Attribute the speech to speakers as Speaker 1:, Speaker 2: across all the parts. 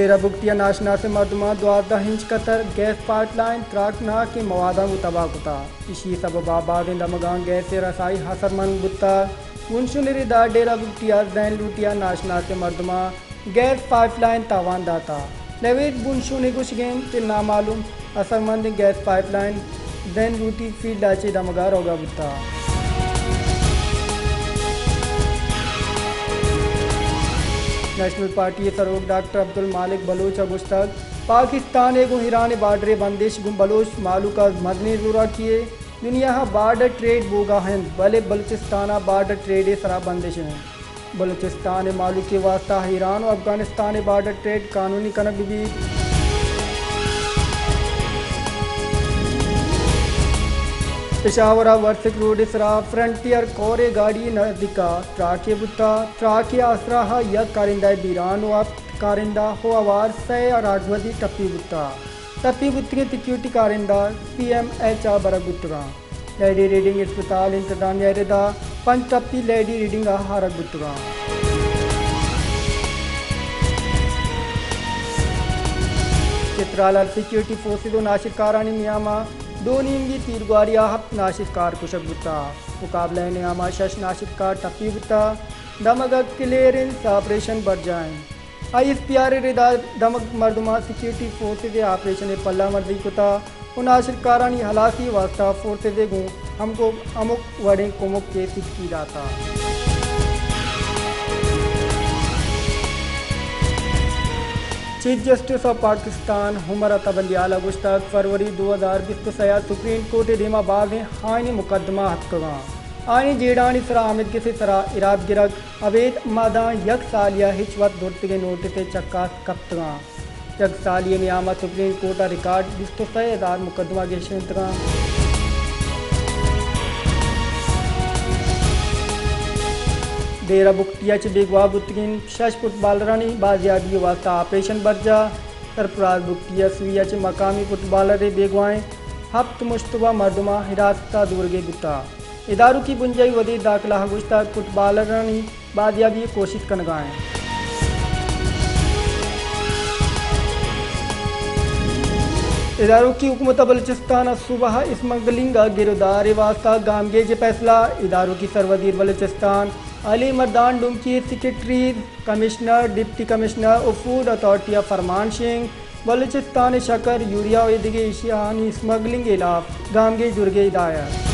Speaker 1: डेरा बुगटिया नाशना से मर्दमा 12 inch Qatar gas pipeline त्राकना के मवादा तबाह कुता इसी सबब आबाद दमगा गैस रसाई हसरमंद बुता गुनशुनरिदा डेरा बुगटिया दैन लूटिया नाशना से मर्दमा गैस पाइपलाइन तावान दाता नवेद बुनशुन गुशगेन के नामालूम असरमंद गैस पाइपलाइन दैन लूटी फील्ड आचे दमगा रोगा बुता नेशनल पार्टी सरोग डॉक्टर अब्दुल मालिक बलोच गुश्तक पाकिस्तान एगो हिरान बार्डर बंदिश गुम बलोच मालू का मदनी जुरा किए दुनिया बार्डर ट्रेड बोगा हैं भले बलूचिस्तान बार्डर ट्रेड सरा बंदिश हैं बलूचिस्तान मालू के वास्ता ईरान और अफगानिस्तान बार्डर ट्रेड कानूनी कनक भी पेशावरा वर्सिक रोड इसरा फ्रंटियर कोरे गाड़ी नदिका ट्राके बुता ट्राके आसरा यक कारिंदा बीरान व कारिंदा हो आवार से राघवती टप्पी बुत्ते सिक्योरिटी कारिंदा PMH बरक बुतगा लेडी रीडिंग अस्पताल इंतजाम यारेदा पंच टप्पी लेडी रीडिंग हारक बुतगा चित्राला सिक्योरिटी फोर्सेस नाशिकारानी नियामा दो नीमगी तीरगुआरिया हप नाशिकार कुशक बुता मुकाबले नियामा शश नाशिकार टप्पी बुता दमग क्लियरेंस ऑपरेशन बढ़ जाएं ISPR रिदा दमग मर्दमा सिक्योरिटी फोर्सेस ऑपरेशन पल्ला मर्दी कुता नाशिकारानी हलासी वास्ता फोर्सेस गो हमको अमुक वड़े कुमुक के सिक्की दाता chief justice of Pakistan Umar तबलियाला गुश्ताख फरवरी 2020 सुप्रीम कोर्ट इमाबाद में आईनी मुकदमा हत्कगा आईनी जेडानी सरा आमिद किसी तरह इराद गिरग अवैध मादा यक सालिया हिचवत दुर्तगे नोटिस चक्का कप्तगा यक सालिया नियामा सुप्रीम कोर्ट रिकॉर्ड 20,000 मुकदमा के शिंतगा डेरा बुगटिया च बेगवा बुतगिन शश फुटबॉलरानी बाजियाबी वास्ता ऑपरेशन बर्जा सरफराज बुगटिया सुइया च मकामी फुटबॉलर बेगवाएं हफ्त मुश्तबा मर्दमा हिरासता दूरगे बुता इदारों की बुंजाई वदी दाखिला गुश्ता फुटबॉलरानी बाजियाबी कोशिश कनगाएं इदारों की हुकूमत बलूचिस्तान सुबह स्मगलिंग गिरदार वास्ता गामगे जे फैसला इदारों की सरवजीर Balochistan Ali Mardan Domki secretary commissioner deputy commissioner और फूड अथॉरिटी ऑफ फरमान सिंह बलूचिस्तान शकर यूरिया दिगे एशियानी स्मगलिंग इलाफ गामगे जुर्गे हिदायत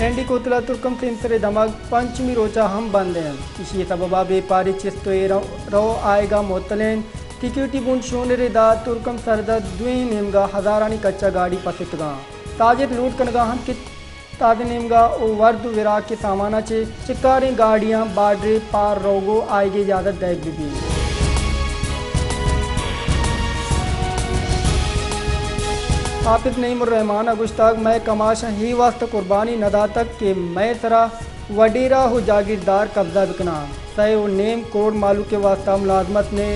Speaker 1: एंडी कोतला तुर्कम सिंसरे दमग पंचमी रोचा हम बंद हैं इसी सबबा व्यापारी चिस्तो रो आएगा मोतलेन सिक्योरिटी बुन शोन रिदा तुर्कम सरदा दुई निमगा हजारानी कच्चा गाड़ी पसितगा ताजिर लूट कनगाहन के ताज निमगा और वर्द विराग के सामाना चे चिकारें गाड़ियाँ बार्डरे पार रोगो आएगी इजाज़त दैग भी हाफिज नईमुर्रहमान अगुश्ताक मैं कमाशा ही वास्ता कुर्बानी नदा तक के मैं सरा वडेरा हो जागीरदार कब्जा बिकना सही और नेम कोड मालू के वास्ता मुलाजमत ने